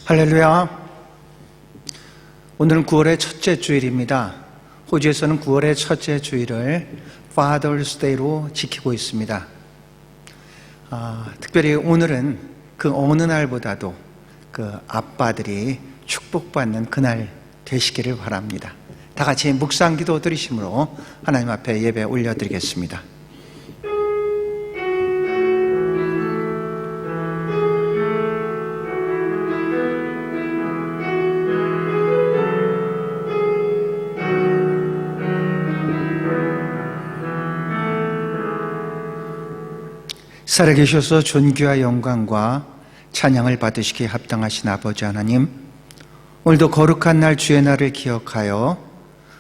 할렐루야. 오늘은 9월의 첫째 주일입니다. 호주에서는 9월의 첫째 주일을 Father's Day로 지키고 있습니다. 특별히 오늘은 그 어느 날보다도 그 아빠들이 축복받는 그날 되시기를 바랍니다. 다 같이 묵상 기도 드리심으로 하나님 앞에 예배 올려드리겠습니다. 살아계셔서 존귀와 영광과 찬양을 받으시기에 합당하신 아버지 하나님, 오늘도 거룩한 날 주의 날을 기억하여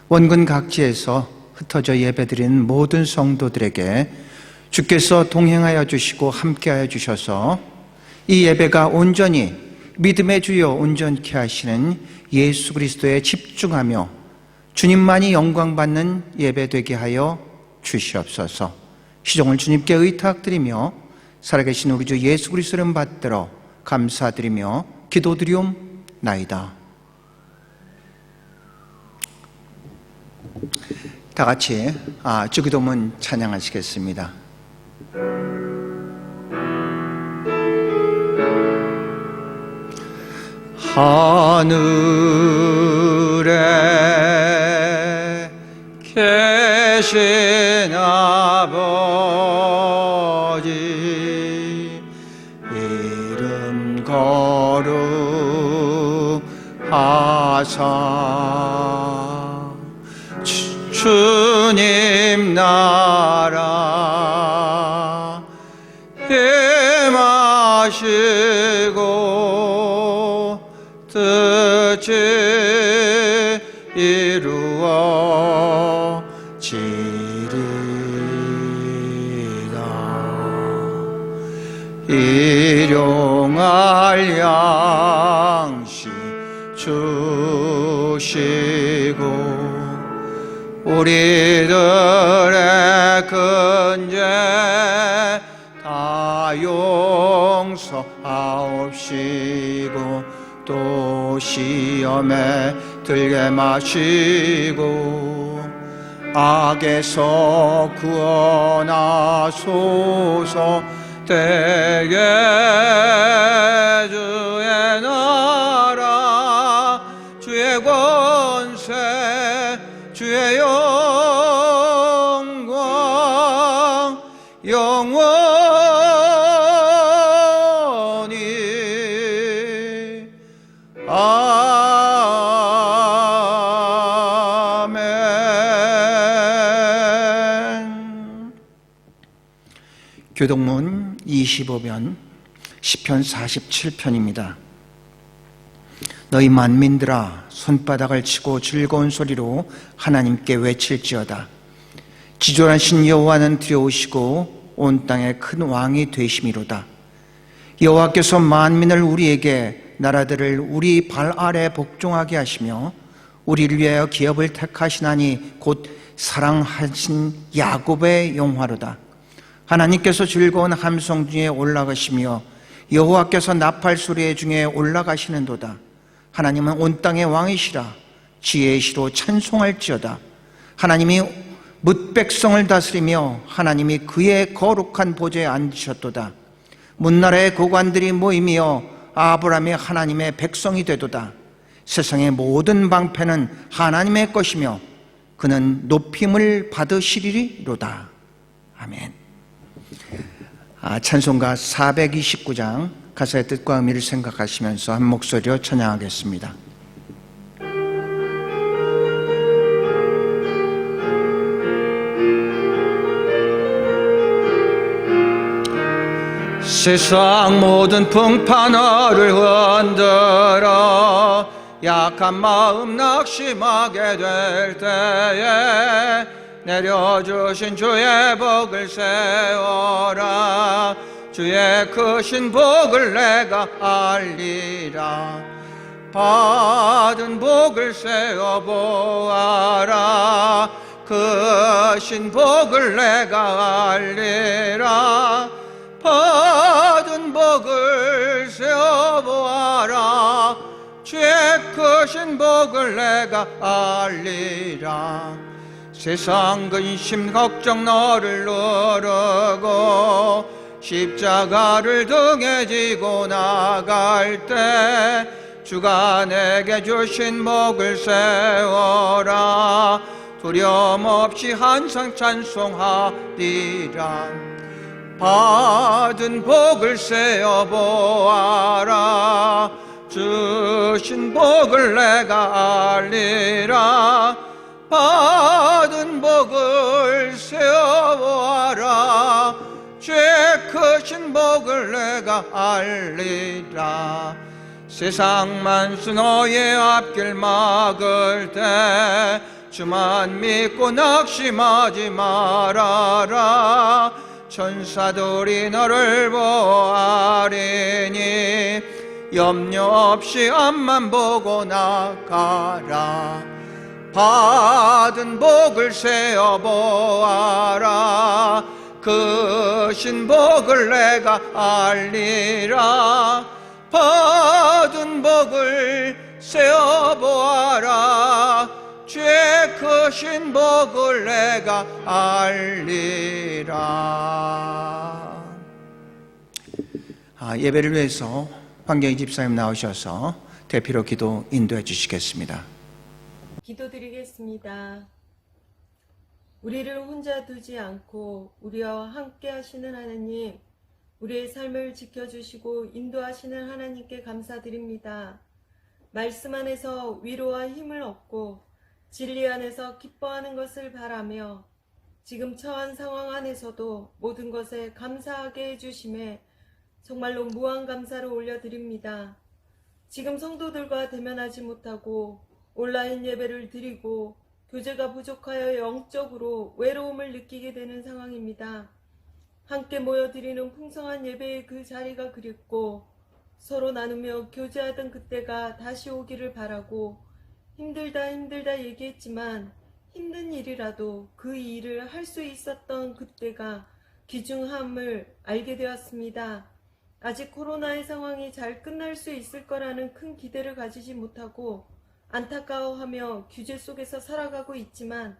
원군 각지에서 흩어져 예배드리는 모든 성도들에게 주께서 동행하여 주시고 함께하여 주셔서 이 예배가 온전히 믿음의 주여 온전케 하시는 예수 그리스도에 집중하며 주님만이 영광받는 예배 되게 하여 주시옵소서. 시종을 주님께 의탁드리며 살아계신 우리 주 예수 그리스도를 받들어 감사드리며 기도드리옵나이다. 다 같이 주기도문 찬양하시겠습니다. 하늘에 계신 아버지, 이름 거룩하사 주님 나라 임하시고 뜻이 이루어지리라. 일용할 양식 주시고 우리들의 근죄 다 용서하옵시고 또 시험에 들게 마시고 악에서 구원하소서. 때에 주의 나라 주의 권세 주의 영광 영원히 아멘. 교동문 25편 시편 47편입니다. 너희 만민들아 손바닥을 치고 즐거운 소리로 하나님께 외칠지어다. 지존하신 여호와는 두려우시고 온 땅에 큰 왕이 되심이로다. 여호와께서 만민을 우리에게 나라들을 우리 발 아래 복종하게 하시며 우리를 위하여 기업을 택하시나니 곧 사랑하신 야곱의 영화로다. 하나님께서 즐거운 함성 중에 올라가시며 여호와께서 나팔 소리 중에 올라가시는도다. 하나님은 온 땅의 왕이시라. 지혜의 시로 찬송할지어다. 하나님이 뭇 백성을 다스리며 하나님이 그의 거룩한 보좌에 앉으셨도다. 문나라의 고관들이 모이며 아브라함이 하나님의 백성이 되도다. 세상의 모든 방패는 하나님의 것이며 그는 높임을 받으시리로다. 아멘. 찬송가 429장 가사의 뜻과 의미를 생각하시면서 한 목소리로 찬양하겠습니다. 세상 모든 풍파너를 흔들어 약한 마음 낙심하게 될 때에 내려주신 주의 복을 세워라. 주의 크신 복을 내가 알리라. 받은 복을 세워보아라. 크신 복을 내가 알리라. 받은 복을 세워보아라. 크신 복을 내가 알리라. 세상 근심 걱정 너를 누르고 십자가를 등에 지고 나갈 때 주가 내게 주신 복을 세워라. 두려움 없이 항상 찬송하리라. 받은 복을 세어보아라. 주신 복을 내가 알리라. 받은 복을 세어보아라. 죄 크신 복을 내가 알리라. 세상 만수 너의 앞길 막을 때 주만 믿고 낙심하지 말아라. 천사들이 너를 보아리니 염려 없이 앞만 보고 나가라. 받은 복을 세어보아라. 크신 복을 내가 알리라. 받은 복을 세어보아라. 죄 크신 복을 내가 알리라. 예배를 위해서 황경희 집사님 나오셔서 대피로 기도 인도해 주시겠습니다. 기도드리겠습니다. 우리를 혼자 두지 않고 우리와 함께 하시는 하나님, 우리의 삶을 지켜주시고 인도하시는 하나님께 감사드립니다. 말씀 안에서 위로와 힘을 얻고 진리 안에서 기뻐하는 것을 바라며 지금 처한 상황 안에서도 모든 것에 감사하게 해주심에 정말로 무한 감사를 올려드립니다. 지금 성도들과 대면하지 못하고 온라인 예배를 드리고 교제가 부족하여 영적으로 외로움을 느끼게 되는 상황입니다. 함께 모여드리는 풍성한 예배의 그 자리가 그립고 서로 나누며 교제하던 그때가 다시 오기를 바라고 힘들다 얘기했지만 힘든 일이라도 그 일을 할 수 있었던 그때가 귀중함을 알게 되었습니다. 아직 코로나의 상황이 잘 끝날 수 있을 거라는 큰 기대를 가지지 못하고 안타까워하며 규제 속에서 살아가고 있지만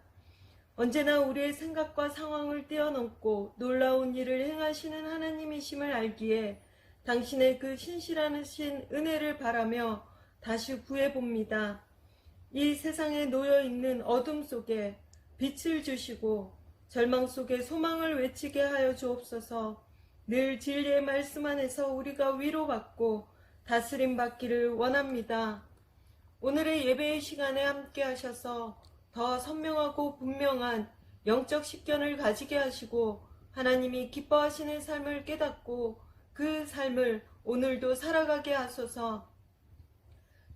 언제나 우리의 생각과 상황을 뛰어넘고 놀라운 일을 행하시는 하나님이심을 알기에 당신의 그 신실하신 은혜를 바라며 다시 구해봅니다. 이 세상에 놓여있는 어둠 속에 빛을 주시고 절망 속에 소망을 외치게 하여 주옵소서. 늘 진리의 말씀 안에서 우리가 위로받고 다스림 받기를 원합니다. 오늘의 예배의 시간에 함께 하셔서 더 선명하고 분명한 영적 식견을 가지게 하시고 하나님이 기뻐하시는 삶을 깨닫고 그 삶을 오늘도 살아가게 하소서.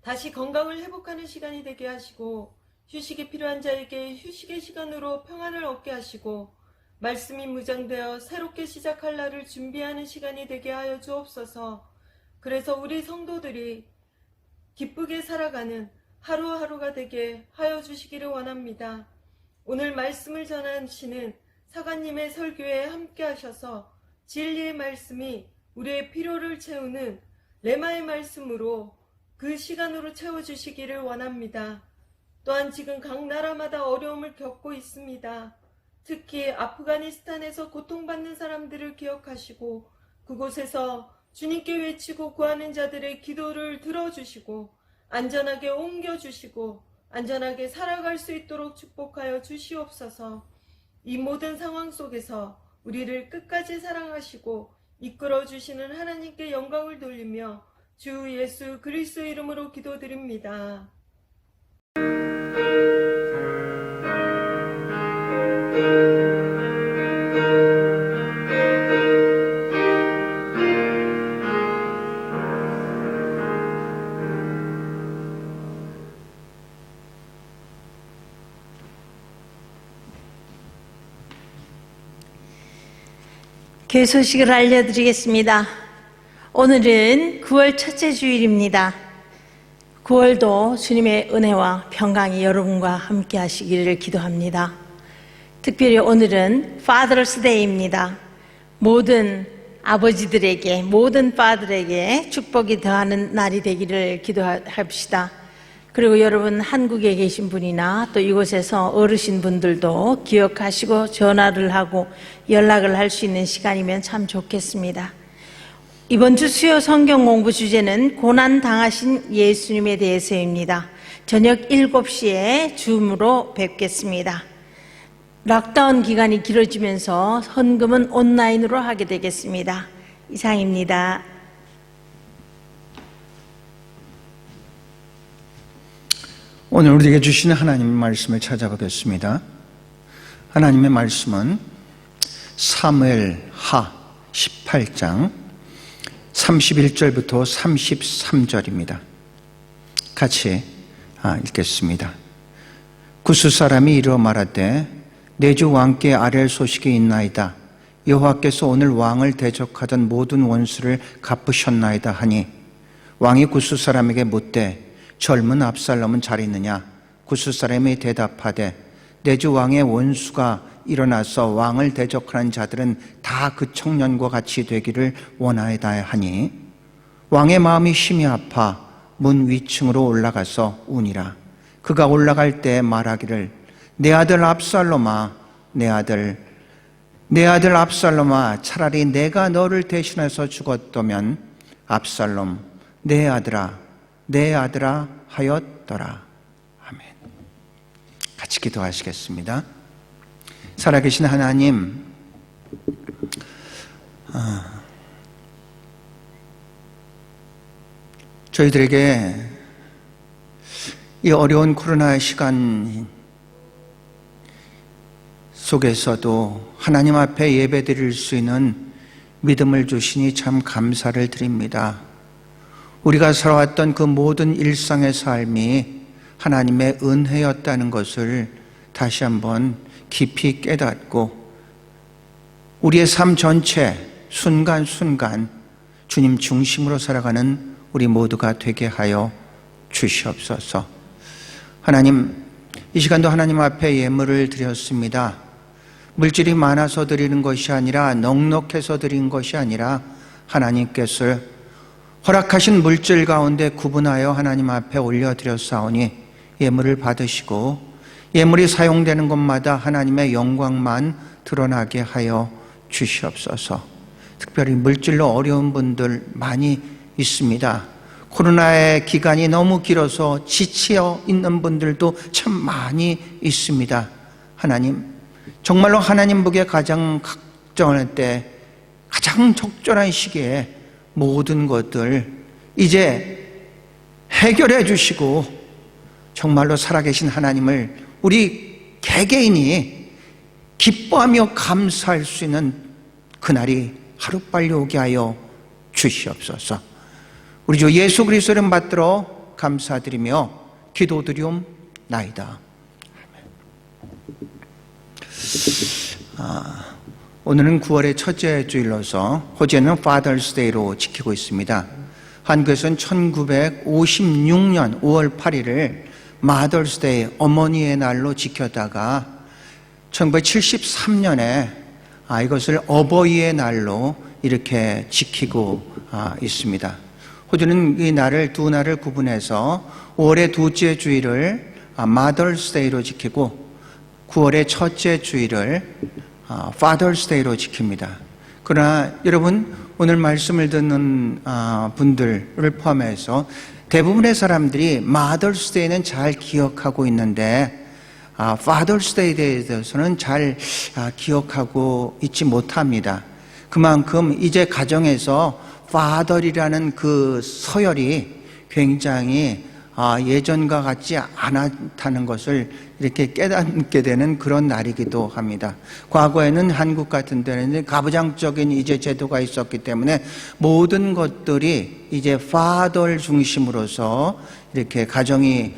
다시 건강을 회복하는 시간이 되게 하시고 휴식이 필요한 자에게 휴식의 시간으로 평안을 얻게 하시고 말씀이 무장되어 새롭게 시작할 날을 준비하는 시간이 되게 하여 주옵소서. 그래서 우리 성도들이 기쁘게 살아가는 하루하루가 되게 하여 주시기를 원합니다. 오늘 말씀을 전하시는 사관님의 설교에 함께 하셔서 진리의 말씀이 우리의 필요를 채우는 레마의 말씀으로 그 시간으로 채워주시기를 원합니다. 또한 지금 각 나라마다 어려움을 겪고 있습니다. 특히 아프가니스탄에서 고통받는 사람들을 기억하시고 그곳에서 주님께 외치고 구하는 자들의 기도를 들어주시고 안전하게 옮겨주시고 안전하게 살아갈 수 있도록 축복하여 주시옵소서. 이 모든 상황 속에서 우리를 끝까지 사랑하시고 이끌어주시는 하나님께 영광을 돌리며 주 예수 그리스도 이름으로 기도드립니다. 교회 소식을 알려드리겠습니다. 오늘은 9월 첫째 주일입니다. 9월도 주님의 은혜와 평강이 여러분과 함께 하시기를 기도합니다. 특별히 오늘은 Father's Day입니다. 모든 아버지들에게, 모든 파들에게 축복이 더하는 날이 되기를 기도합시다. 그리고 여러분 한국에 계신 분이나 또 이곳에서 어르신 분들도 기억하시고 전화를 하고 연락을 할 수 있는 시간이면 참 좋겠습니다. 이번 주 수요 성경 공부 주제는 고난 당하신 예수님에 대해서입니다. 저녁 7시에 줌으로 뵙겠습니다. 락다운 기간이 길어지면서 헌금은 온라인으로 하게 되겠습니다. 이상입니다. 오늘 우리에게 주시는 하나님의 말씀을 찾아보겠습니다. 하나님의 말씀은 사무엘하 18장 31절부터 33절입니다. 같이 읽겠습니다. 구스 사람이 이르어 말하되 내 주 왕께 아랠 소식이 있나이다. 여호와께서 오늘 왕을 대적하던 모든 원수를 갚으셨나이다 하니 왕이 구스 사람에게 묻되 젊은 압살롬은 잘 있느냐? 구스 사람이 대답하되 내 주 왕의 원수가 일어나서 왕을 대적하는 자들은 다 그 청년과 같이 되기를 원하이다 하니 왕의 마음이 심히 아파 문 위층으로 올라가서 우니라. 그가 올라갈 때 말하기를 내 아들 압살롬아, 내 아들 압살롬아, 차라리 내가 너를 대신해서 죽었다면 압살롬 내 아들아 하였더라. 아멘. 같이 기도하시겠습니다. 살아계신 하나님, 저희들에게 이 어려운 코로나 시간 속에서도 하나님 앞에 예배드릴 수 있는 믿음을 주시니 참 감사를 드립니다. 우리가 살아왔던 그 모든 일상의 삶이 하나님의 은혜였다는 것을 다시 한번 깊이 깨닫고 우리의 삶 전체 순간순간 주님 중심으로 살아가는 우리 모두가 되게 하여 주시옵소서. 하나님, 이 시간도 하나님 앞에 예물을 드렸습니다. 물질이 많아서 드리는 것이 아니라 넉넉해서 드린 것이 아니라 하나님께서 허락하신 물질 가운데 구분하여 하나님 앞에 올려드렸사오니 예물을 받으시고 예물이 사용되는 곳마다 하나님의 영광만 드러나게 하여 주시옵소서. 특별히 물질로 어려운 분들 많이 있습니다. 코로나의 기간이 너무 길어서 지쳐 있는 분들도 참 많이 있습니다. 하나님, 정말로 하나님 보기에 가장 적절할 때 가장 적절한 시기에 모든 것들 이제 해결해 주시고 정말로 살아계신 하나님을 우리 개개인이 기뻐하며 감사할 수 있는 그날이 하루빨리 오게 하여 주시옵소서. 우리 주 예수 그리스도 이름 받들어 감사드리며 기도드리옵나이다. 오늘은 9월의 첫째 주일로서 호주에는 Father's Day로 지키고 있습니다. 한국에서는 1956년 5월 8일을 Mother's Day, 어머니의 날로 지켰다가 1973년에 이것을 어버이의 날로 이렇게 지키고 있습니다. 호주는 이 날을 두 날을 구분해서 5월의 둘째 주일을 Mother's Day로 지키고 9월의 첫째 주일을 Father's Day로 지킵니다. 그러나 여러분, 오늘 말씀을 듣는 분들을 포함해서 대부분의 사람들이 Mother's Day는 잘 기억하고 있는데 Father's Day에 대해서는 잘 기억하고 있지 못합니다. 그만큼 이제 가정에서 Father이라는 그 서열이 굉장히 예전과 같지 않다는 것을 이렇게 깨닫게 되는 그런 날이기도 합니다. 과거에는 한국 같은 데는 가부장적인 이제 제도가 있었기 때문에 모든 것들이 이제 father 중심으로서 이렇게 가정이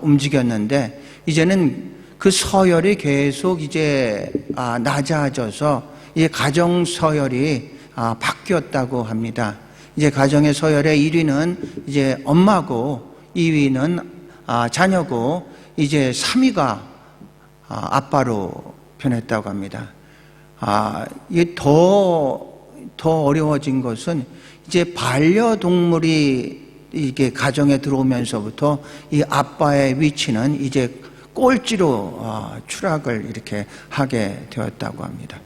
움직였는데 이제는 그 서열이 계속 이제 낮아져서 이제 가정 서열이 바뀌었다고 합니다. 이제 가정의 서열의 1위는 이제 엄마고 2위는 자녀고 이제 3위가 아빠로 변했다고 합니다. 이게 더 어려워진 것은 이제 반려동물이 이게 가정에 들어오면서부터 이 아빠의 위치는 이제 꼴찌로 추락을 이렇게 하게 되었다고 합니다.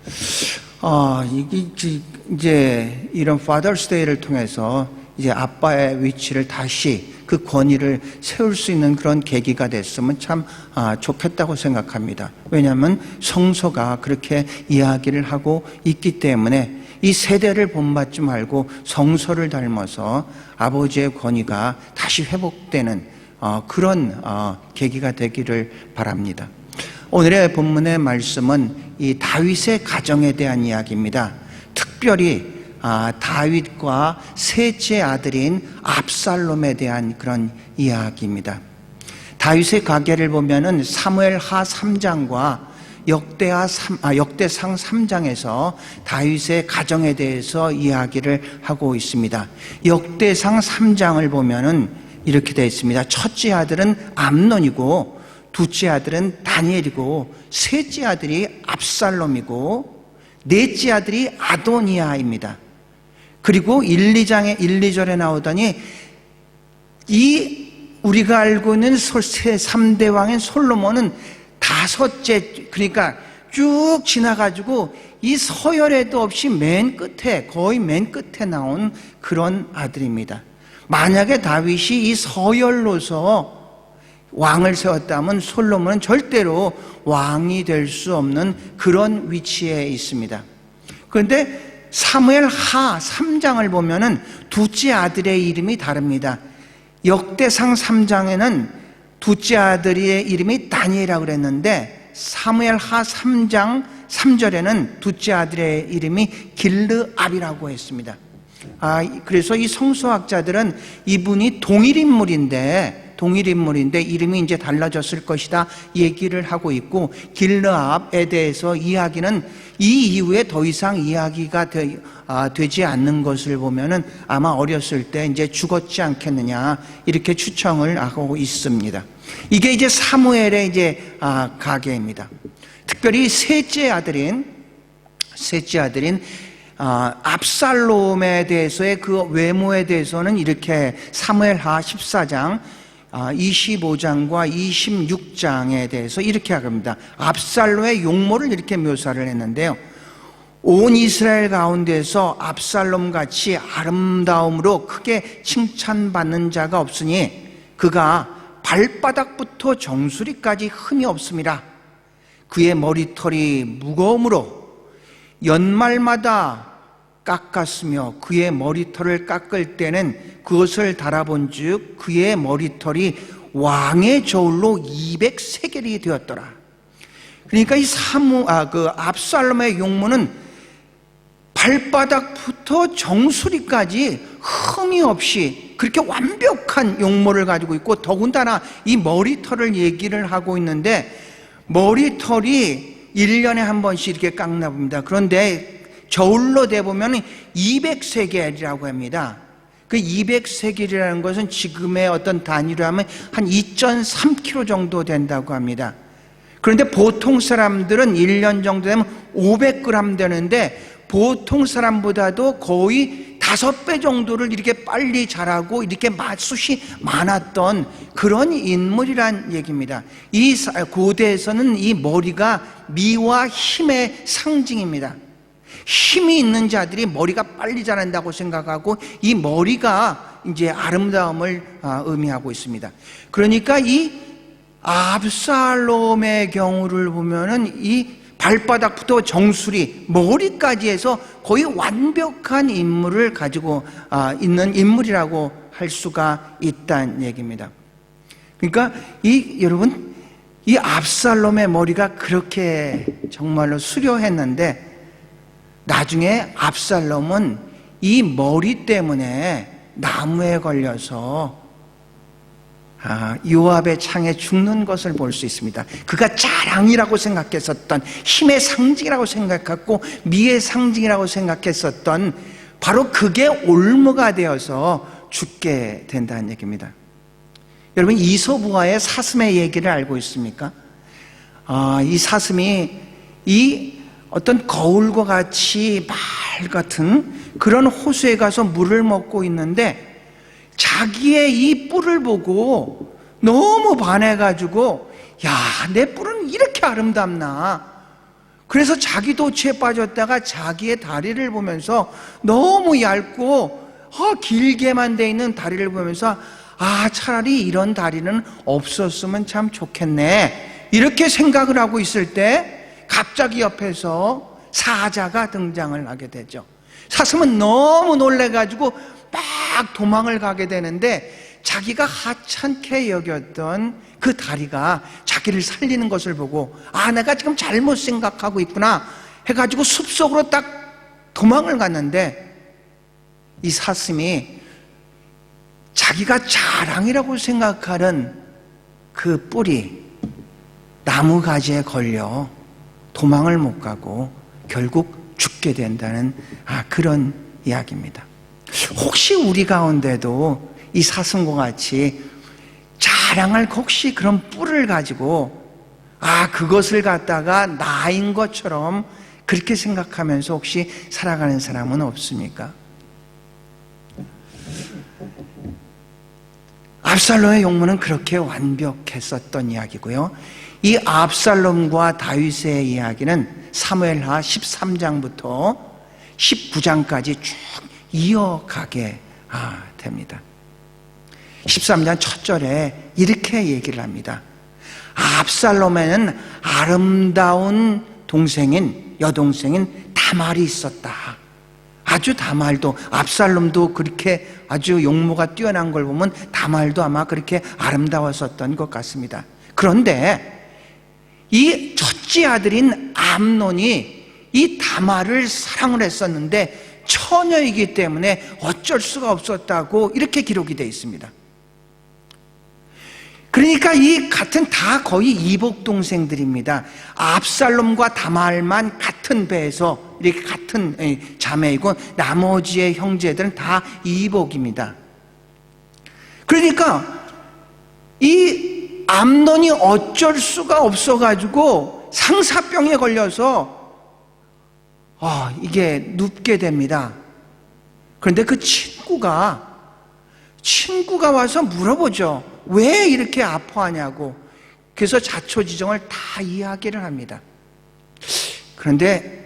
이제 이런 Father's Day를 통해서 이제 아빠의 위치를 다시 그 권위를 세울 수 있는 그런 계기가 됐으면 참 좋겠다고 생각합니다. 왜냐하면 성서가 그렇게 이야기를 하고 있기 때문에 이 세대를 본받지 말고 성서를 닮아서 아버지의 권위가 다시 회복되는 그런 계기가 되기를 바랍니다. 오늘의 본문의 말씀은 이 다윗의 가정에 대한 이야기입니다. 특별히 다윗과 셋째 아들인 압살롬에 대한 그런 이야기입니다. 다윗의 가계를 보면은 사무엘하 3장과 역대상 3장에서 다윗의 가정에 대해서 이야기를 하고 있습니다. 역대상 3장을 보면은 이렇게 되어 있습니다. 첫째 아들은 암논이고, 둘째 아들은 다니엘이고, 셋째 아들이 압살롬이고, 넷째 아들이 아도니아입니다. 그리고 1, 2절에 나오더니 우리가 알고 있는 3대 왕인 솔로몬은 다섯째, 그러니까 쭉 지나가지고 이 서열에도 없이 거의 맨 끝에 나온 그런 아들입니다. 만약에 다윗이 이 서열로서 왕을 세웠다면 솔로몬은 절대로 왕이 될 수 없는 그런 위치에 있습니다. 그런데 사무엘하 3장을 보면은 둘째 아들의 이름이 다릅니다. 역대상 3장에는 둘째 아들의 이름이 다니엘이라고 그랬는데 사무엘하 3장 3절에는 둘째 아들의 이름이 길르압이라고 했습니다. 그래서 이 성서학자들은 이분이 동일 인물인데 이름이 이제 달라졌을 것이다 얘기를 하고 있고, 길르압에 대해서 이야기는 이 이후에 더 이상 이야기가 되지 않는 것을 보면은 아마 어렸을 때 이제 죽었지 않겠느냐 이렇게 추정을 하고 있습니다. 이게 이제 사무엘의 이제 가계입니다. 특별히 셋째 아들인 압살롬에 대해서의 그 외모에 대해서는 이렇게 사무엘하 14장 25장과 26장에 대해서 이렇게 합니다. 압살롬의 용모를 이렇게 묘사를 했는데요. 온 이스라엘 가운데서 압살롬같이 아름다움으로 크게 칭찬받는 자가 없으니 그가 발바닥부터 정수리까지 흠이 없습니다. 그의 머리털이 무거움으로 연말마다 깎았으며 그의 머리털을 깎을 때는 그것을 달아본 즉 그의 머리털이 왕의 저울로 200세겔이 되었더라. 그러니까 이 압살롬의 용모는 발바닥부터 정수리까지 흠이 없이 그렇게 완벽한 용모를 가지고 있고, 더군다나 이 머리털을 얘기를 하고 있는데 머리털이 1년에 한 번씩 이렇게 깎나 봅니다. 그런데 저울로 대보면 200세겔이라고 합니다. 그 200세겔이라는 것은 지금의 어떤 단위로 하면 한 2.3kg 정도 된다고 합니다. 그런데 보통 사람들은 1년 정도 되면 500g 되는데 보통 사람보다도 거의 5배 정도를 이렇게 빨리 자라고 이렇게 숱이 많았던 그런 인물이란 얘기입니다. 이 고대에서는 이 머리가 미와 힘의 상징입니다. 힘이 있는 자들이 머리가 빨리 자란다고 생각하고 이 머리가 이제 아름다움을 의미하고 있습니다. 그러니까 이 압살롬의 경우를 보면은 이 발바닥부터 정수리, 머리까지 해서 거의 완벽한 인물을 가지고 있는 인물이라고 할 수가 있다는 얘기입니다. 그러니까 여러분, 이 압살롬의 머리가 그렇게 정말로 수려했는데 나중에 압살롬은 이 머리 때문에 나무에 걸려서 요압의 창에 죽는 것을 볼 수 있습니다. 그가 자랑이라고 생각했었던, 힘의 상징이라고 생각했고 미의 상징이라고 생각했었던 바로 그게 올무가 되어서 죽게 된다는 얘기입니다. 여러분, 이소부와의 사슴의 얘기를 알고 있습니까? 이 사슴이 이 어떤 거울과 같이 말 같은 그런 호수에 가서 물을 먹고 있는데 자기의 이 뿔을 보고 너무 반해가지고, 야, 내 뿔은 이렇게 아름답나. 그래서 자기도 취해 빠졌다가 자기의 다리를 보면서 너무 얇고 길게만 돼 있는 다리를 보면서, 아, 차라리 이런 다리는 없었으면 참 좋겠네, 이렇게 생각을 하고 있을 때 갑자기 옆에서 사자가 등장을 하게 되죠. 사슴은 너무 놀래가지고 막 도망을 가게 되는데, 자기가 하찮게 여겼던 그 다리가 자기를 살리는 것을 보고, 아, 내가 지금 잘못 생각하고 있구나 해가지고 숲속으로 딱 도망을 갔는데, 이 사슴이 자기가 자랑이라고 생각하는 그 뿔이 나무 가지에 걸려 도망을 못 가고 결국 죽게 된다는 그런 이야기입니다. 혹시 우리 가운데도 이 사슴과 같이 자랑할 혹시 그런 뿔을 가지고 그것을 갖다가 나인 것처럼 그렇게 생각하면서 혹시 살아가는 사람은 없습니까? 압살롬의 용모는 그렇게 완벽했었던 이야기고요. 이 압살롬과 다윗의 이야기는 사무엘하 13장부터 19장까지 쭉 이어가게 됩니다. 13장 첫 절에 이렇게 얘기를 합니다. 압살롬에는 아름다운 여동생인 다말이 있었다. 아주 다말도, 압살롬도 그렇게 아주 용모가 뛰어난 걸 보면 다말도 아마 그렇게 아름다웠었던 것 같습니다. 그런데 이 첫째 아들인 암논이 이 다말을 사랑을 했었는데 처녀이기 때문에 어쩔 수가 없었다고 이렇게 기록이 되어 있습니다. 그러니까 이 같은 다 거의 이복 동생들입니다. 압살롬과 다말만 같은 배에서 이렇게 같은 자매이고, 나머지의 형제들은 다 이복입니다. 그러니까 이 암논이 어쩔 수가 없어가지고 상사병에 걸려서 이게 눕게 됩니다. 그런데 그 친구가 와서 물어보죠. 왜 이렇게 아파하냐고. 그래서 자초지종을 다 이야기를 합니다. 그런데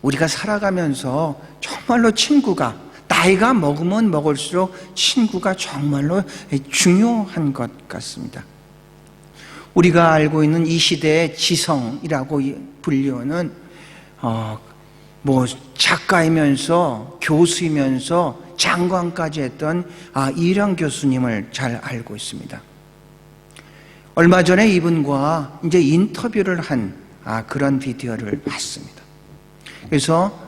우리가 살아가면서 정말로 친구가, 나이가 먹으면 먹을수록 친구가 정말로 중요한 것 같습니다. 우리가 알고 있는 이 시대의 지성이라고 불리우는 작가이면서 교수이면서 장관까지 했던 이령 교수님을 잘 알고 있습니다. 얼마 전에 이분과 이제 인터뷰를 한 그런 비디오를 봤습니다. 그래서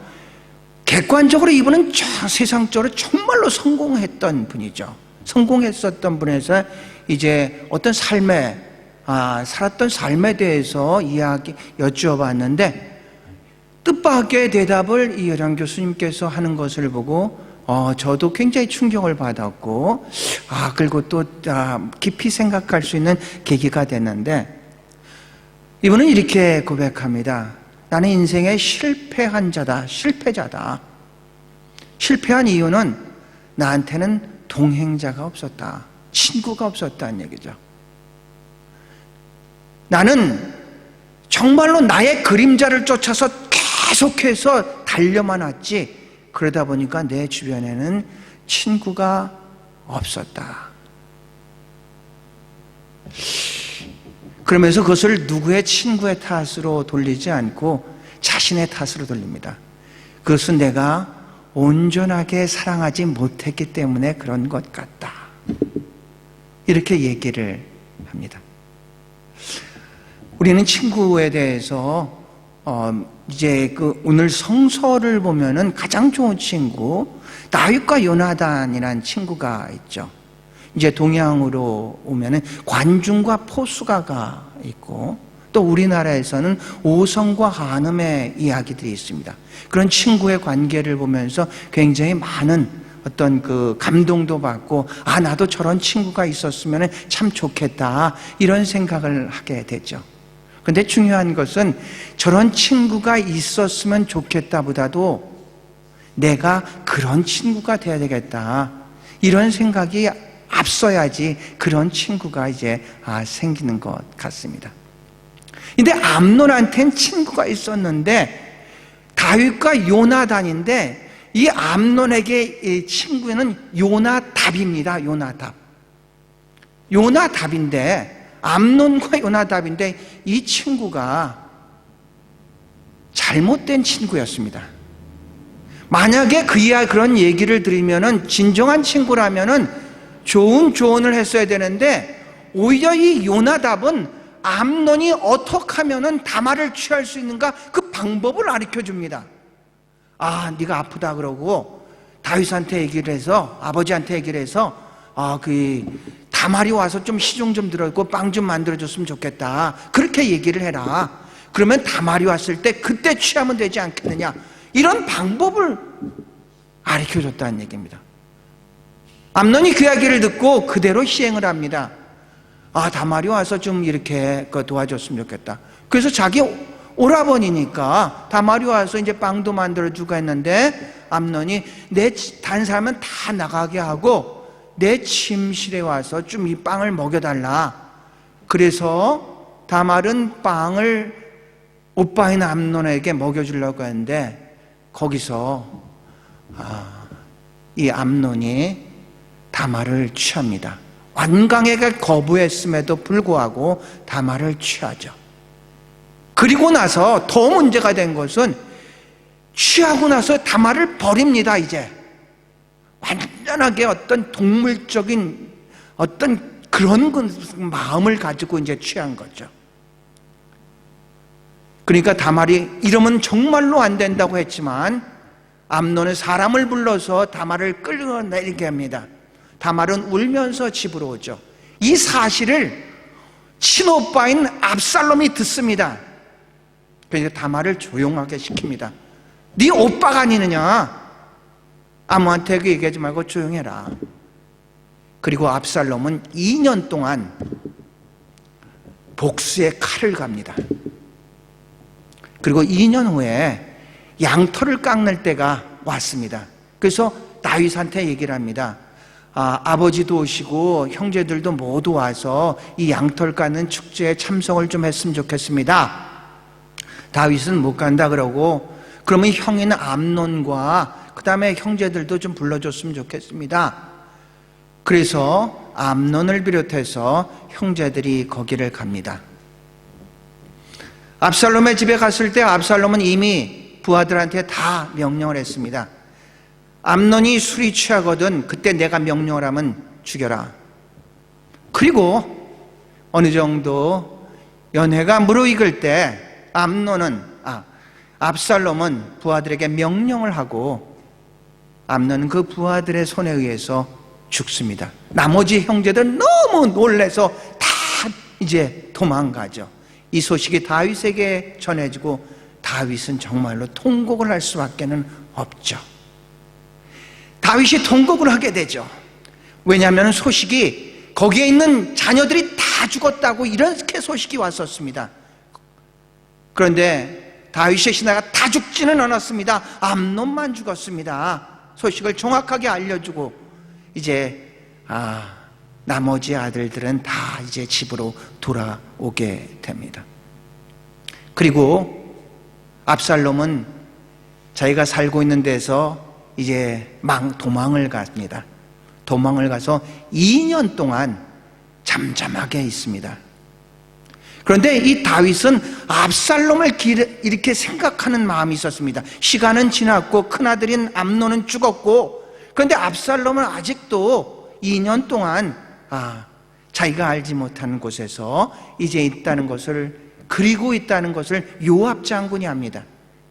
객관적으로 이분은 세상적으로 정말로 성공했던 분이죠. 성공했었던 분에서 이제 어떤 살았던 삶에 대해서 여쭈어봤는데, 뜻밖의 대답을 이혜령 교수님께서 하는 것을 보고 저도 굉장히 충격을 받았고, 그리고 또 깊이 생각할 수 있는 계기가 됐는데, 이분은 이렇게 고백합니다. 나는 인생에 실패한 자다, 실패자다. 실패한 이유는 나한테는 동행자가 없었다, 친구가 없었다는 얘기죠. 나는 정말로 나의 그림자를 쫓아서 계속해서 달려만 왔지, 그러다 보니까 내 주변에는 친구가 없었다. 그러면서 그것을 누구의 친구의 탓으로 돌리지 않고 자신의 탓으로 돌립니다. 그것은 내가 온전하게 사랑하지 못했기 때문에 그런 것 같다, 이렇게 얘기를 합니다. 우리는 친구에 대해서 이제 오늘 성서를 보면은 가장 좋은 친구, 다윗과 요나단이라는 친구가 있죠. 이제 동양으로 오면은 관중과 포수가가 있고, 또 우리나라에서는 오성과 한음의 이야기들이 있습니다. 그런 친구의 관계를 보면서 굉장히 많은 어떤 그 감동도 받고, 나도 저런 친구가 있었으면 참 좋겠다, 이런 생각을 하게 되죠. 근데 중요한 것은 저런 친구가 있었으면 좋겠다 보다도 내가 그런 친구가 돼야 되겠다, 이런 생각이 앞서야지 그런 친구가 이제 생기는 것 같습니다. 근데 암논한테는 친구가 있었는데 다윗과 요나단인데 이 암논에게 이 친구는 요나답입니다. 요나답인데 암논과 요나답인데 이 친구가 잘못된 친구였습니다. 만약에 그이야 그런 얘기를 들으면은 진정한 친구라면은 좋은 조언을 했어야 되는데 오히려 이 요나답은 암논이 어떻게 하면은 다말을 취할 수 있는가 그 방법을 가르쳐 줍니다. 네가 아프다 그러고 다윗한테 얘기를 해서 아버지한테 얘기를 해서 그 다말이 와서 좀 시중 좀 들어있고 빵 좀 만들어줬으면 좋겠다. 그렇게 얘기를 해라. 그러면 다말이 왔을 때 그때 취하면 되지 않겠느냐. 이런 방법을 가르쳐 줬다는 얘기입니다. 암논이 그 이야기를 듣고 그대로 시행을 합니다. 다말이 와서 좀 이렇게 도와줬으면 좋겠다. 그래서 자기 오라버니니까 다말이 와서 이제 빵도 만들어주고 했는데 암논이 다른 사람은 다 나가게 하고 내 침실에 와서 좀 이 빵을 먹여달라. 그래서 다말은 빵을 오빠인 암논에게 먹여주려고 했는데 거기서 이 암논이 다말을 취합니다. 완강하게 거부했음에도 불구하고 다말을 취하죠. 그리고 나서 더 문제가 된 것은 취하고 나서 다말을 버립니다. 이제 완전하게 어떤 동물적인 어떤 그런 마음을 가지고 이제 취한 거죠. 그러니까 다말이 이러면 정말로 안 된다고 했지만 암논은 사람을 불러서 다말을 끌어내리게 합니다. 다말은 울면서 집으로 오죠. 이 사실을 친오빠인 압살롬이 듣습니다. 그래서 다말을 조용하게 시킵니다. 네 오빠가 아니느냐? 아무한테 그 얘기하지 말고 조용해라. 그리고 압살롬은 2년 동안 복수의 칼을 갑니다. 그리고 2년 후에 양털을 깎는 때가 왔습니다. 그래서 다윗한테 얘기를 합니다. 아버지도 오시고 형제들도 모두 와서 이 양털 깎는 축제에 참석을 좀 했으면 좋겠습니다. 다윗은 못 간다 그러고 그러면 형인 암논과 그 다음에 형제들도 좀 불러줬으면 좋겠습니다. 그래서 암논을 비롯해서 형제들이 거기를 갑니다. 압살롬의 집에 갔을 때 압살롬은 이미 부하들한테 다 명령을 했습니다. 암논이 술이 취하거든 그때 내가 명령을 하면 죽여라. 그리고 어느 정도 연회가 무르익을 때 압살롬은 부하들에게 명령을 하고 암논은 그 부하들의 손에 의해서 죽습니다. 나머지 형제들 너무 놀라서 다 이제 도망가죠. 이 소식이 다윗에게 전해지고 다윗은 정말로 통곡을 할 수밖에는 없죠. 다윗이 통곡을 하게 되죠. 왜냐하면 소식이 거기에 있는 자녀들이 다 죽었다고 이렇게 소식이 왔었습니다. 그런데 다윗의 신하가 다 죽지는 않았습니다. 암논만 죽었습니다. 소식을 정확하게 알려주고 이제 나머지 아들들은 다 이제 집으로 돌아오게 됩니다. 그리고 압살롬은 자기가 살고 있는 데서 이제 도망을 갑니다. 도망을 가서 2년 동안 잠잠하게 있습니다. 그런데 이 다윗은 압살롬을 이렇게 생각하는 마음이 있었습니다. 시간은 지났고 큰아들인 암논은 죽었고 그런데 압살롬은 아직도 2년 동안 자기가 알지 못하는 곳에서 이제 있다는 것을 그리고 있다는 것을 요압 장군이 합니다.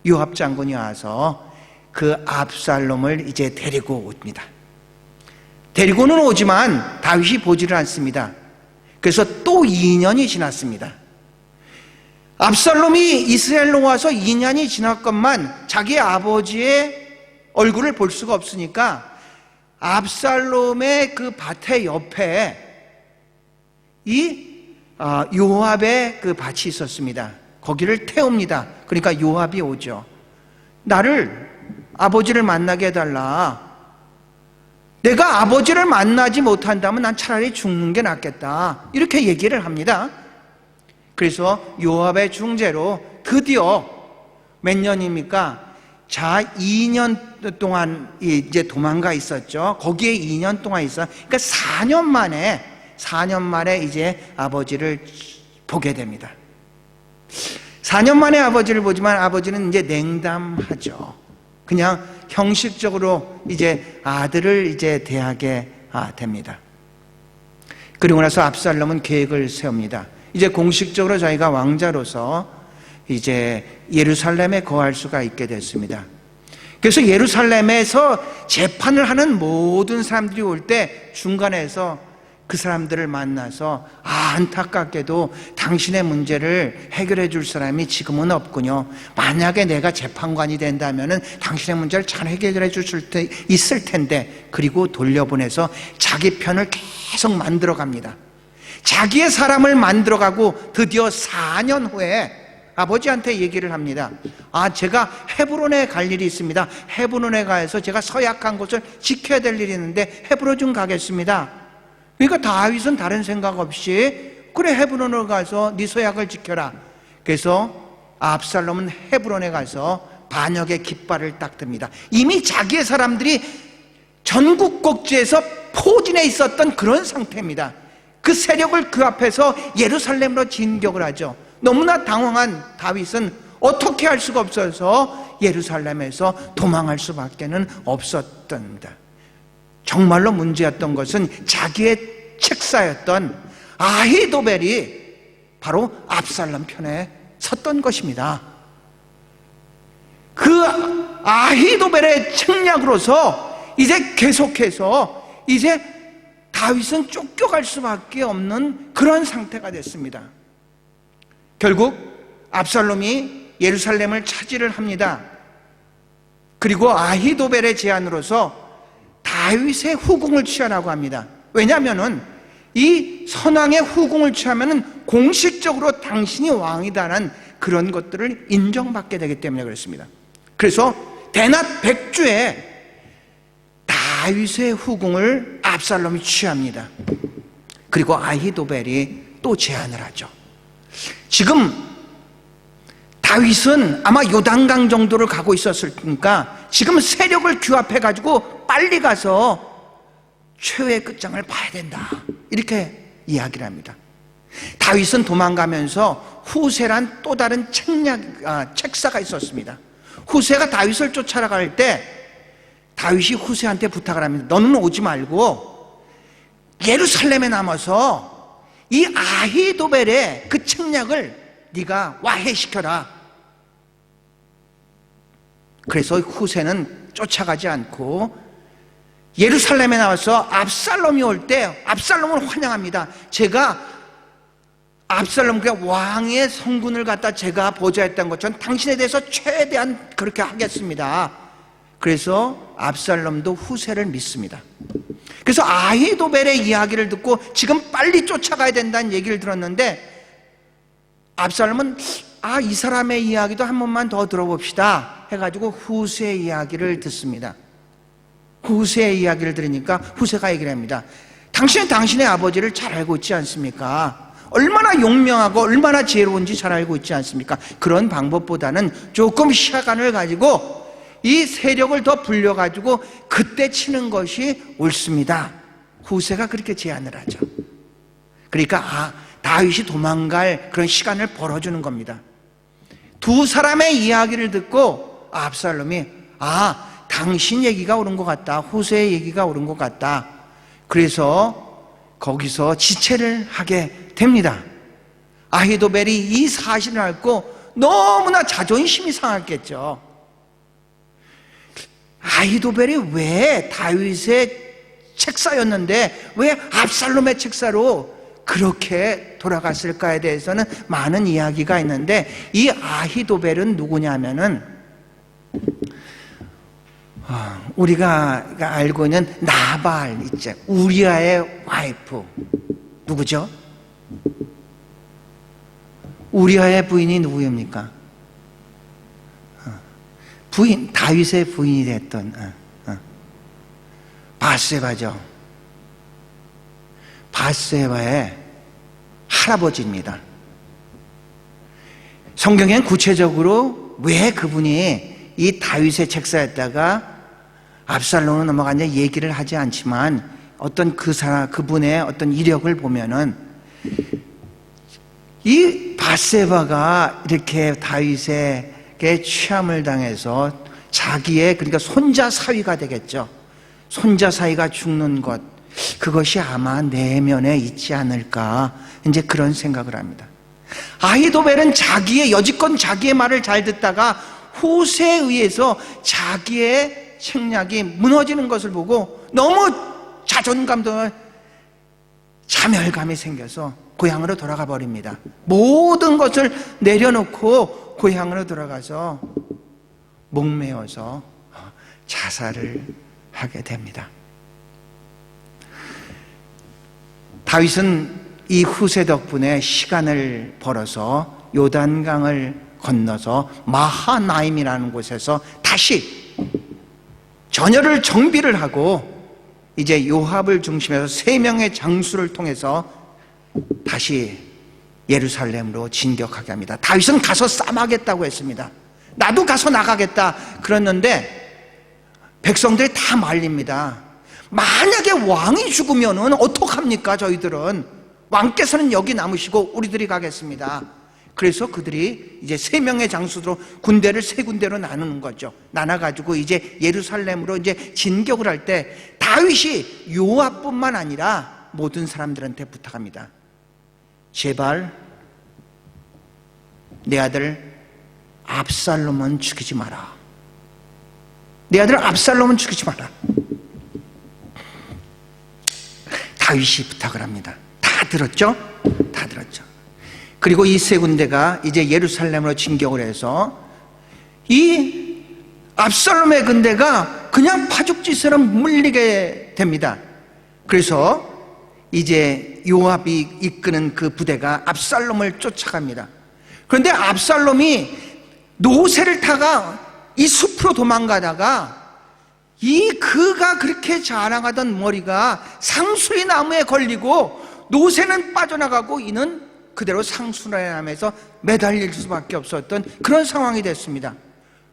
요압 장군이 와서 그 압살롬을 이제 데리고 옵니다. 데리고는 오지만 다윗이 보지를 않습니다. 그래서 또 2년이 지났습니다. 압살롬이 이스라엘로 와서 2년이 지났건만 자기 아버지의 얼굴을 볼 수가 없으니까 압살롬의 그 밭의 옆에 이 요압의 그 밭이 있었습니다. 거기를 태웁니다. 그러니까 요압이 오죠. 나를 아버지를 만나게 해달라. 내가 아버지를 만나지 못한다면 난 차라리 죽는 게 낫겠다, 이렇게 얘기를 합니다. 그래서 요압의 중재로 드디어 몇 년입니까? 자, 2년 동안 이제 도망가 있었죠. 거기에 2년 동안 있어. 그러니까 4년 만에 이제 아버지를 보게 됩니다. 4년 만에 아버지를 보지만 아버지는 이제 냉담하죠. 그냥 형식적으로 이제 아들을 이제 대하게 됩니다. 그리고 나서 압살롬은 계획을 세웁니다. 이제 공식적으로 자기가 왕자로서 이제 예루살렘에 거할 수가 있게 됐습니다. 그래서 예루살렘에서 재판을 하는 모든 사람들이 올 때 중간에서 그 사람들을 만나서 안타깝게도 당신의 문제를 해결해 줄 사람이 지금은 없군요. 만약에 내가 재판관이 된다면 당신의 문제를 잘 해결해 줄 때 있을 텐데, 그리고 돌려보내서 자기 편을 계속 만들어 갑니다. 자기의 사람을 만들어가고 드디어 4년 후에 아버지한테 얘기를 합니다. 제가 헤브론에 갈 일이 있습니다. 헤브론에 가서 제가 서약한 곳을 지켜야 될 일이 있는데 헤브론 좀 가겠습니다. 그러니까 다윗은 다른 생각 없이 그래, 헤브론으로 가서 네 서약을 지켜라. 그래서 압살롬은 헤브론에 가서 반역의 깃발을 딱 듭니다. 이미 자기의 사람들이 전국 곡지에서 포진해 있었던 그런 상태입니다. 그 세력을 그 앞에서 예루살렘으로 진격을 하죠. 너무나 당황한 다윗은 어떻게 할 수가 없어서 예루살렘에서 도망할 수밖에 없었답니다. 정말로 문제였던 것은 자기의 책사였던 아히도벨이 바로 압살롬 편에 섰던 것입니다. 그 아히도벨의 책략으로서 이제 계속해서 이제 다윗은 쫓겨갈 수밖에 없는 그런 상태가 됐습니다. 결국 압살롬이 예루살렘을 차지를 합니다. 그리고 아히도벨의 제안으로서 다윗의 후궁을 취하라고 합니다. 왜냐하면 이 선왕의 후궁을 취하면 공식적으로 당신이 왕이다라는 그런 것들을 인정받게 되기 때문에 그렇습니다. 그래서 대낮 백주에 다윗의 후궁을 압살롬이 취합니다. 그리고 아히도벨이 또 제안을 하죠. 지금 다윗은 아마 요단강 정도를 가고 있었을 테니까 지금 세력을 규합해가지고 빨리 가서 최후의 끝장을 봐야 된다, 이렇게 이야기를 합니다. 다윗은 도망가면서 후세란 또 다른 책사가 있었습니다. 후세가 다윗을 쫓아갈 때 다윗이 후세한테 부탁을 합니다. 너는 오지 말고 예루살렘에 남아서 이 아히도벨의 그 책략을 네가 와해시켜라. 그래서 후세는 쫓아가지 않고 예루살렘에 나와서 압살롬이 올 때 압살롬을 환영합니다. 제가 압살롬, 그 왕의 성군을 갖다 제가 보좌했던 것처럼 당신에 대해서 최대한 그렇게 하겠습니다. 그래서 압살롬도 후세를 믿습니다. 그래서 아히도벨의 이야기를 듣고 지금 빨리 쫓아가야 된다는 얘기를 들었는데 압살롬은 이 사람의 이야기도 한 번만 더 들어봅시다 해가지고 후세의 이야기를 듣습니다. 후세의 이야기를 들으니까 후세가 얘기를 합니다. 당신은 당신의 아버지를 잘 알고 있지 않습니까? 얼마나 용명하고 얼마나 지혜로운지 잘 알고 있지 않습니까? 그런 방법보다는 조금 시간을 가지고 이 세력을 더 불려가지고 그때 치는 것이 옳습니다. 후세가 그렇게 제안을 하죠. 그러니까 다윗이 도망갈 그런 시간을 벌어주는 겁니다. 두 사람의 이야기를 듣고 압살롬이 당신 얘기가 옳은 것 같다, 후세의 얘기가 옳은 것 같다. 그래서 거기서 지체를 하게 됩니다. 아히도벨이 이 사실을 알고 너무나 자존심이 상했겠죠. 아히도벨이 왜 다윗의 책사였는데 왜 압살롬의 책사로 그렇게 돌아갔을까에 대해서는 많은 이야기가 있는데, 이 아히도벨은 누구냐면은 우리가 알고 있는 나발 있죠. 우리아의 와이프 누구죠? 우리아의 부인이 누구입니까? 부인, 다윗의 부인이 됐던 바세바죠. 바세바의 할아버지입니다. 성경엔 구체적으로 왜 그분이 이 다윗의 책사였다가 압살롬으로 넘어갔냐 얘기를 하지 않지만 어떤 그분의 어떤 이력을 보면은 이 바세바가 이렇게 다윗에게 취함을 당해서 자기의 그러니까 손자 사위가 되겠죠. 손자 사위가 죽는 것, 그것이 아마 내면에 있지 않을까 이제 그런 생각을 합니다. 아히도벨은 여지껏 자기의 말을 잘 듣다가 후세에 의해서 자기의 책략이 무너지는 것을 보고 너무 자존감도 자멸감이 생겨서 고향으로 돌아가 버립니다. 모든 것을 내려놓고 고향으로 돌아가서 목매어서 자살을 하게 됩니다. 다윗은 이 후세 덕분에 시간을 벌어서 요단강을 건너서 마하나임이라는 곳에서 다시 전열을 정비를 하고 이제 요압을 중심해서 3명의 장수를 통해서 다시 예루살렘으로 진격하게 합니다. 다윗은 가서 싸움하겠다고 했습니다. 나도 가서 나가겠다 그랬는데 백성들이 다 말립니다. 만약에 왕이 죽으면은 어떡합니까? 저희들은 왕께서는 여기 남으시고 우리들이 가겠습니다. 그래서 그들이 이제 3명의 장수로 군대를 3군데로 나누는 거죠. 나눠가지고 이제 예루살렘으로 이제 진격을 할 때 다윗이 요압뿐만 아니라 모든 사람들한테 부탁합니다. 제발 내 아들 압살롬은 죽이지 마라. 내 아들 압살롬은 죽이지 마라. 다윗이 부탁을 합니다. 다 들었죠? 다 들었죠. 그리고 이 3군데가 이제 예루살렘으로 진격을 해서 이 압살롬의 군대가 그냥 파죽지처럼 물리게 됩니다. 그래서 이제 요압이 이끄는 그 부대가 압살롬을 쫓아갑니다. 그런데 압살롬이 노새를 타가 이 숲으로 도망가다가 그가 그렇게 자랑하던 머리가 상수리 나무에 걸리고 노새는 빠져나가고 이는 그대로 상수리나무에서 매달릴 수밖에 없었던 그런 상황이 됐습니다.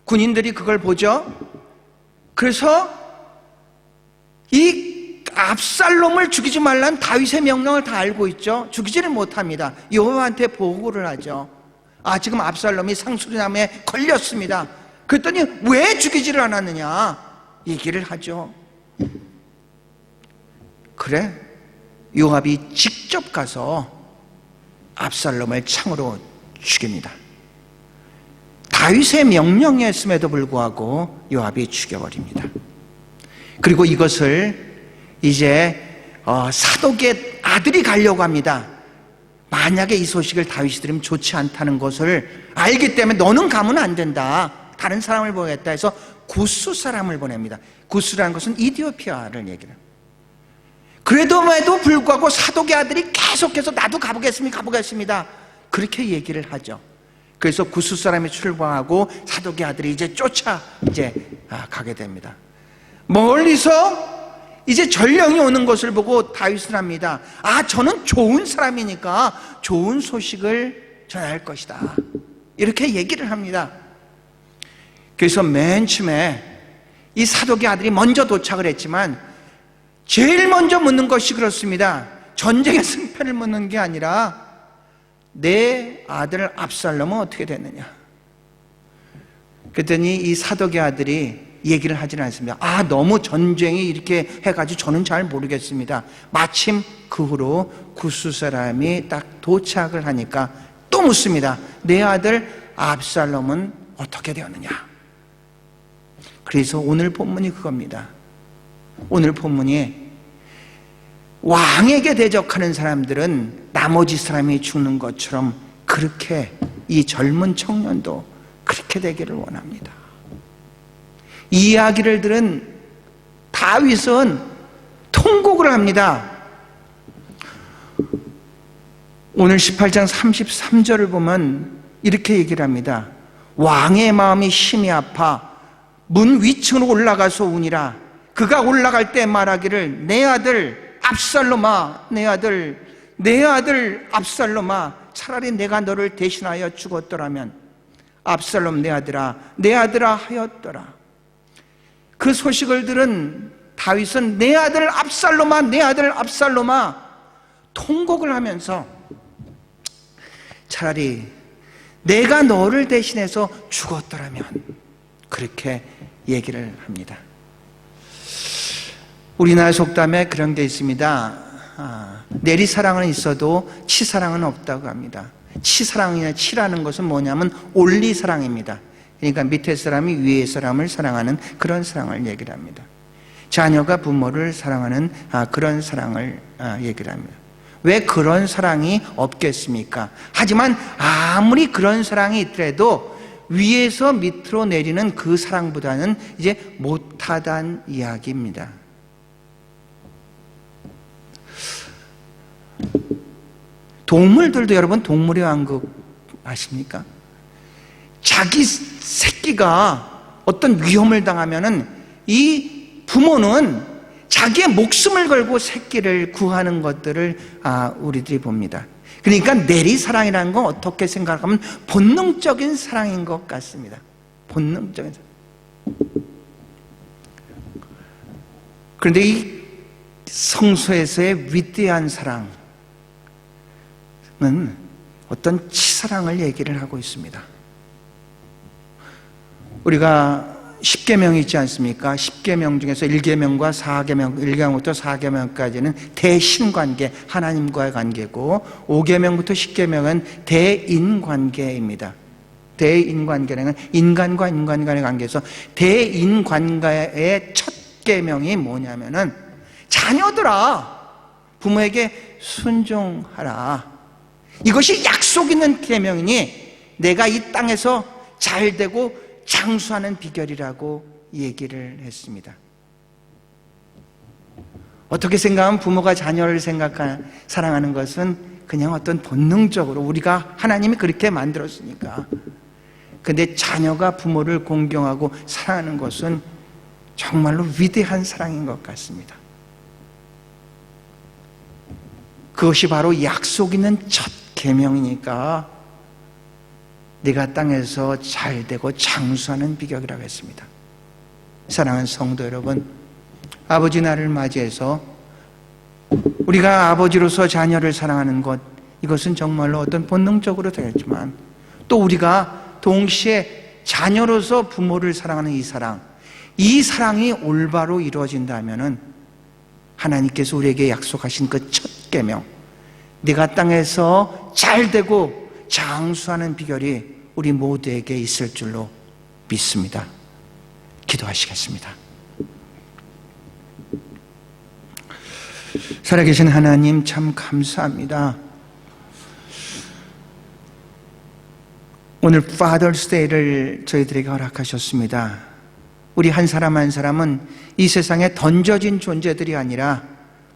군인들이 그걸 보죠. 그래서 이 압살롬을 죽이지 말라는 다윗의 명령을 다 알고 있죠. 죽이지를 못합니다. 여호와한테 보고를 하죠. 지금 압살롬이 상수리나무에 걸렸습니다. 그랬더니 왜 죽이지를 않았느냐 얘기를 하죠. 그래, 요압이 직접 가서 압살롬을 창으로 죽입니다. 다윗의 명령이었음에도 불구하고 요압이 죽여버립니다. 그리고 이것을 이제 사독의 아들이 가려고 합니다. 만약에 이 소식을 다윗이 들으면 좋지 않다는 것을 알기 때문에 너는 가면 안 된다, 다른 사람을 보내겠다 해서 구스 사람을 보냅니다. 구스라는 것은 이디오피아를 얘기를. 그래도에도 불구하고 사독의 아들이 계속해서 나도 가보겠습니다 그렇게 얘기를 하죠. 그래서 구스 사람이 출발하고 사독의 아들이 이제 가게 됩니다. 멀리서 이제 전령이 오는 것을 보고 다윗은 합니다. 저는 좋은 사람이니까 좋은 소식을 전할 것이다, 이렇게 얘기를 합니다. 그래서 맨 처음에 이 사독의 아들이 먼저 도착을 했지만 제일 먼저 묻는 것이 그렇습니다. 전쟁의 승패를 묻는 게 아니라 내 아들 압살롬은 어떻게 됐느냐. 그랬더니 이 사독의 아들이 얘기를 하지는 않습니다. 너무 전쟁이 이렇게 해가지고 저는 잘 모르겠습니다. 마침 그 후로 구스 사람이 딱 도착을 하니까 또 묻습니다. 내 아들 압살롬은 어떻게 되었느냐. 그래서 오늘 본문이 그겁니다. 오늘 본문이 왕에게 대적하는 사람들은 나머지 사람이 죽는 것처럼 그렇게 이 젊은 청년도 그렇게 되기를 원합니다. 이 이야기를 들은 다윗은 통곡을 합니다. 오늘 18장 33절을 보면 이렇게 얘기를 합니다. 왕의 마음이 심히 아파 문 위층으로 올라가서 우니라. 그가 올라갈 때 말하기를 내 아들 압살롬아, 내 아들 압살롬아, 차라리 내가 너를 대신하여 죽었더라면 압살롬 내 아들아 하였더라. 그 소식을 들은 다윗은 내 아들 압살롬아, 내 아들 압살롬아 통곡을 하면서 차라리 내가 너를 대신해서 죽었더라면, 그렇게 얘기를 합니다. 우리나라 속담에 그런 게 있습니다. 내리사랑은 있어도 치사랑은 없다고 합니다. 치사랑이나 치라는 것은 뭐냐면 올리사랑입니다. 그러니까 밑에 사람이 위에 사람을 사랑하는 그런 사랑을 얘기를 합니다. 자녀가 부모를 사랑하는 그런 사랑을 얘기를 합니다. 왜 그런 사랑이 없겠습니까? 하지만 아무리 그런 사랑이 있더라도 위에서 밑으로 내리는 그 사랑보다는 이제 못하다는 이야기입니다. 동물들도, 여러분 동물의 왕국 아십니까? 자기 새끼가 어떤 위험을 당하면은 이 부모는 자기의 목숨을 걸고 새끼를 구하는 것들을 우리들이 봅니다. 그러니까 내리사랑이라는 건 어떻게 생각하면 본능적인 사랑인 것 같습니다. 본능적인 사랑. 그런데 이 성서에서의 위대한 사랑은 어떤 치사랑을 얘기를 하고 있습니다. 우리가 10계명이 있지 않습니까? 10계명 중에서 1계명과 4계명, 1계명부터 4계명까지는 대신관계, 하나님과의 관계고, 5계명부터 10계명은 대인관계입니다. 대인관계는 인간과 인간 간의 관계에서, 대인관계의 첫 계명이 뭐냐면은 자녀들아 부모에게 순종하라. 이것이 약속 있는 계명이니 내가 이 땅에서 잘 되고 장수하는 비결이라고 얘기를 했습니다. 어떻게 생각하면 부모가 자녀를 사랑하는 것은 그냥 어떤 본능적으로 우리가 하나님이 그렇게 만들었으니까. 근데 자녀가 부모를 공경하고 사랑하는 것은 정말로 위대한 사랑인 것 같습니다. 그것이 바로 약속 있는 첫 계명이니까 네가 땅에서 잘되고 장수하는 비결이라고 했습니다. 사랑하는 성도 여러분, 아버지 날을 맞이해서 우리가 아버지로서 자녀를 사랑하는 것, 이것은 정말로 어떤 본능적으로 되겠지만, 또 우리가 동시에 자녀로서 부모를 사랑하는 이 사랑이 올바로 이루어진다면은 하나님께서 우리에게 약속하신 그 첫 계명, 네가 땅에서 잘되고 장수하는 비결이 우리 모두에게 있을 줄로 믿습니다. 기도하시겠습니다. 살아계신 하나님, 참 감사합니다. 오늘 Father's Day를 저희들에게 허락하셨습니다. 우리 한 사람 한 사람은 이 세상에 던져진 존재들이 아니라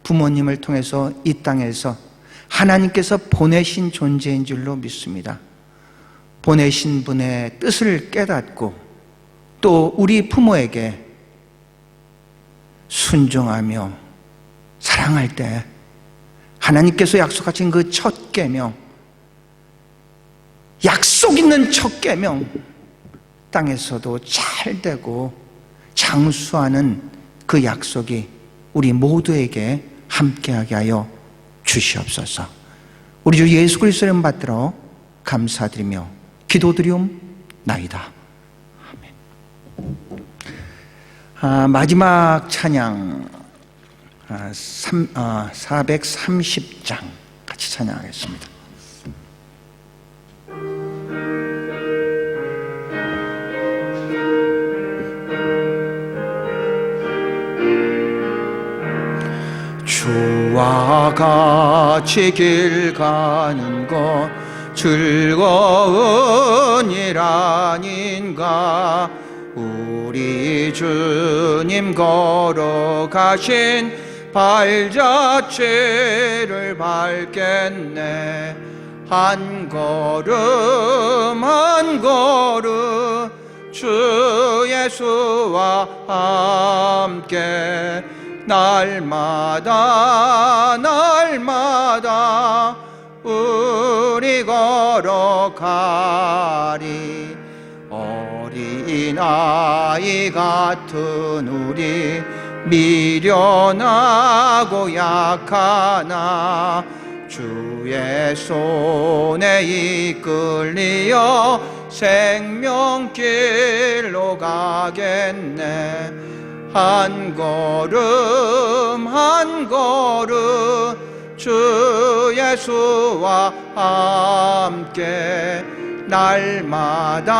부모님을 통해서 이 땅에서 하나님께서 보내신 존재인 줄로 믿습니다. 보내신 분의 뜻을 깨닫고 또 우리 부모에게 순종하며 사랑할 때 하나님께서 약속하신 그 첫 계명, 약속 있는 첫 계명, 땅에서도 잘 되고 장수하는 그 약속이 우리 모두에게 함께하게 하여 주시옵소서. 우리 주 예수 그리스도의 이름 받들어 감사드리며 기도드리옵나이다. 아멘. 마지막 찬양 430장 같이 찬양하겠습니다. 주와 같이 길 가는 것 즐거운 일 아닌가. 우리 주님 걸어가신 발자취를 밟겠네. 한 걸음 한 걸음 주 예수와 함께 날마다 날마다 우리 걸어가리. 어린아이 같은 우리 미련하고 약하나 주의 손에 이끌리어 생명길로 가겠네. 한 걸음 한 걸음 주 예수와 함께 날마다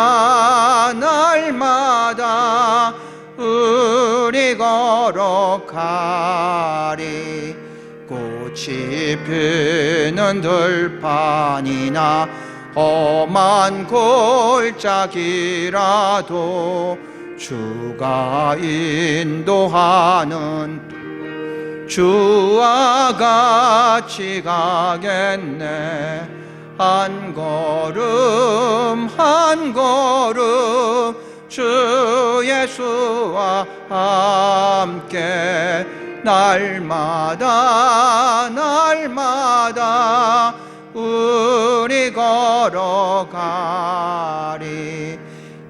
날마다 우리 걸어가리. 꽃이 피는 들판이나 험한 골짜기라도 주가 인도하는 주와 같이 가겠네. 한 걸음 한 걸음 주 예수와 함께 날마다 날마다 우리 걸어가리.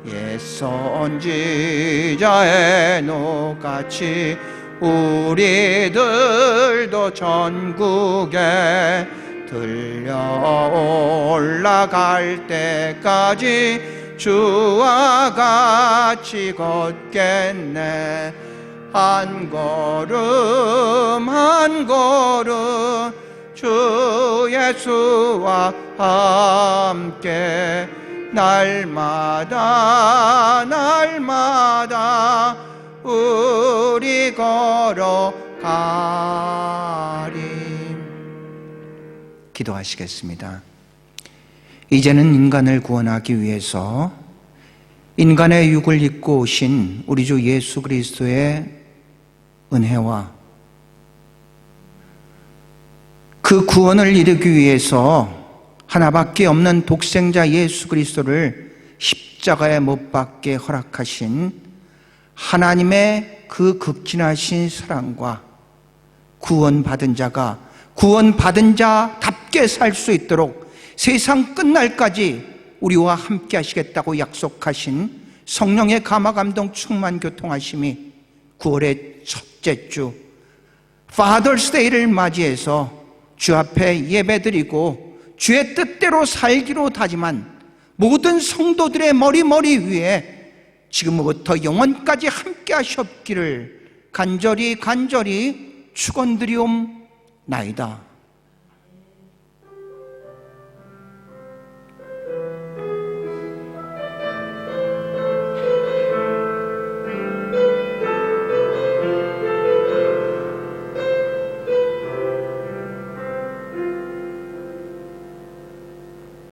옛 선지자 에녹같이 우리들도 전국에 들려 올라갈 때까지 주와 같이 걷겠네. 한 걸음 한 걸음 주 예수와 함께 날마다 날마다 우리 걸어가리. 기도하시겠습니다. 이제는 인간을 구원하기 위해서 인간의 육을 입고 오신 우리 주 예수 그리스도의 은혜와 그 구원을 이루기 위해서 하나밖에 없는 독생자 예수 그리스도를 십자가에 못 박게 허락하신 하나님의 그 극진하신 사랑과 구원받은 자가 구원받은 자답게 살 수 있도록 세상 끝날까지 우리와 함께 하시겠다고 약속하신 성령의 감화 감동 충만 교통하심이 9월의 첫째 주 Father's Day를 맞이해서 주 앞에 예배드리고 주의 뜻대로 살기로 다짐한 모든 성도들의 머리 위에 지금부터 영원까지 함께 하시옵기를 간절히 축원드리옵나이다.